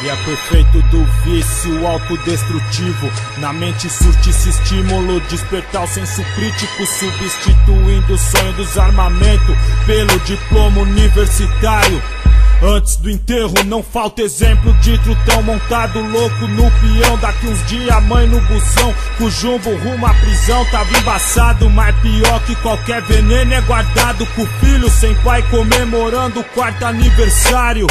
Seria perfeito do vício autodestrutivo. Na mente surte esse estímulo, despertar o senso crítico, substituindo o sonho dos armamentos pelo diploma universitário. Antes do enterro não falta exemplo de trutão montado louco no peão. Daqui uns dias mãe no bução, com jumbo rumo à prisão. Tava embaçado, mas pior que qualquer veneno é guardado, com o filho sem pai comemorando o 4º aniversário.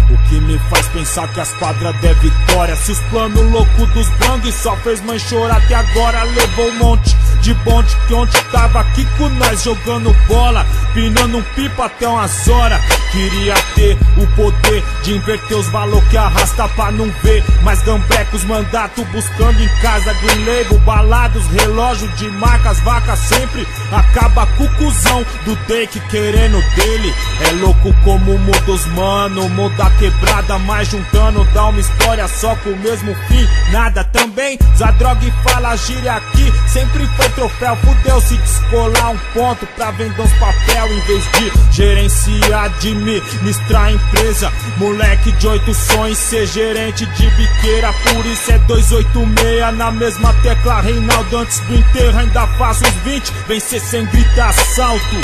O que me faz pensar que as quadras é vitória. Se os planos loucos dos bang só fez mãe chorar até agora. Levou um monte de bonde que ontem tava aqui com nós jogando bola, pinando um pipa até umas horas. Queria ter o poder de inverter os valores que arrasta pra não ver mais gambrecos, mandato buscando em casa Green Label, balados, relógio de marcas, vacas sempre acaba com o cuzão do Dake querendo dele. É louco como muda os mano, muda a quebrada, mas juntando dá uma história só com o mesmo fim. Nada também, usa droga e fala gíria aqui, sempre foi troféu, fudeu se descolar um ponto pra vender uns papel em vez de gerenciar, administrar a empresa. Moleque de 8 sonhos ser gerente de biqueira, por isso é 286 na mesma tecla. Reinaldo antes do enterro ainda faço uns 20, vencer sem gritar assalto.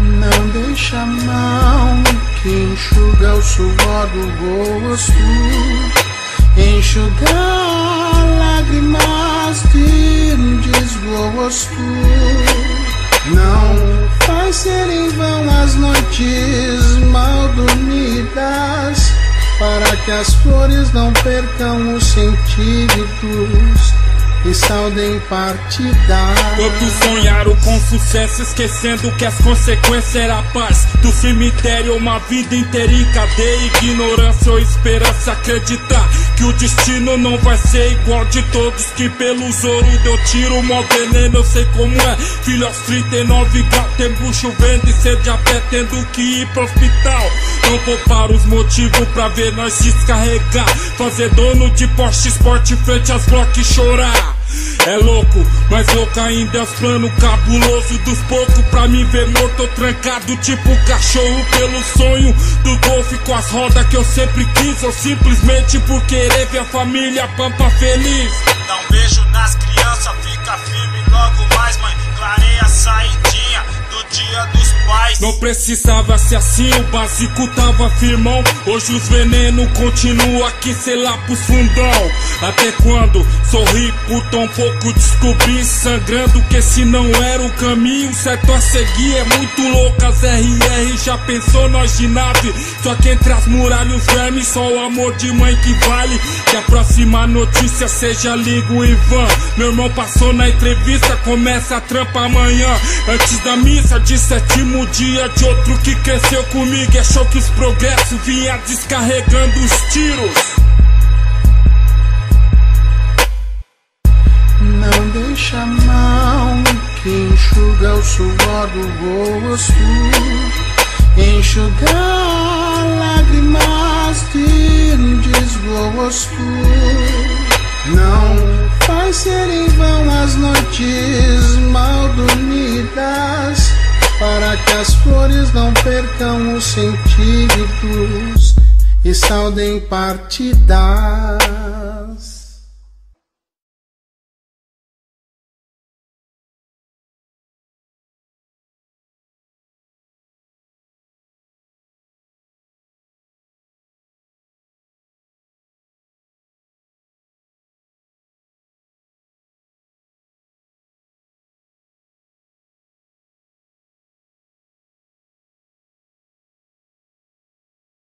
Não deixa a mão que enxuga o suor do rosto, enxugar lágrimas de desgosto. Não faz ser em vão as noites mal dormidas, para que as flores não percam os sentidos e saudem partida. Quantos sonharam com sucesso, esquecendo que as consequências era a paz do cemitério, uma vida inteira em cadeia. Ignorância ou esperança, acreditar que o destino não vai ser igual de todos, que pelos ouro deu tiro, mó veneno, eu sei como é. Filho aos 39 graus, tem bruxo vendo e sede a pé, tendo que ir pro hospital. Não poupar os motivos pra ver nós descarregar, fazer dono de Porsche Sport frente às blocos e chorar. É louco, mas louco ainda é os planos cabuloso dos poucos, pra me ver morto ou trancado tipo cachorro pelo sonho do golfe com as rodas que eu sempre quis, ou simplesmente por querer ver a família pampa feliz. Dá um beijo nas crianças, fica firme logo mais, mãe, clareia a saidinha do dia dos pais. Não precisava ser assim, o básico tava firmão. Hoje os venenos continuam aqui, sei lá, pros fundão. Até quando sorri por tão pouco, descobri sangrando que esse não era o caminho certo a seguir. É muito louco as RR, já pensou nós de nave? Só que entre as muralhas os vermes, só o amor de mãe que vale. Que a próxima notícia seja liga o Ivan. Meu irmão passou na entrevista, começa a trampa amanhã. Antes da missa de 7º dia de outro que cresceu comigo, achou que os progressos vinha descarregando os tiros. Não deixa a mão que enxuga o suor do rosto, enxugar lágrimas de desgosto. Não faz ser em vão as noites mal dormidas, para que as flores não percam os sentidos e saudem partidas.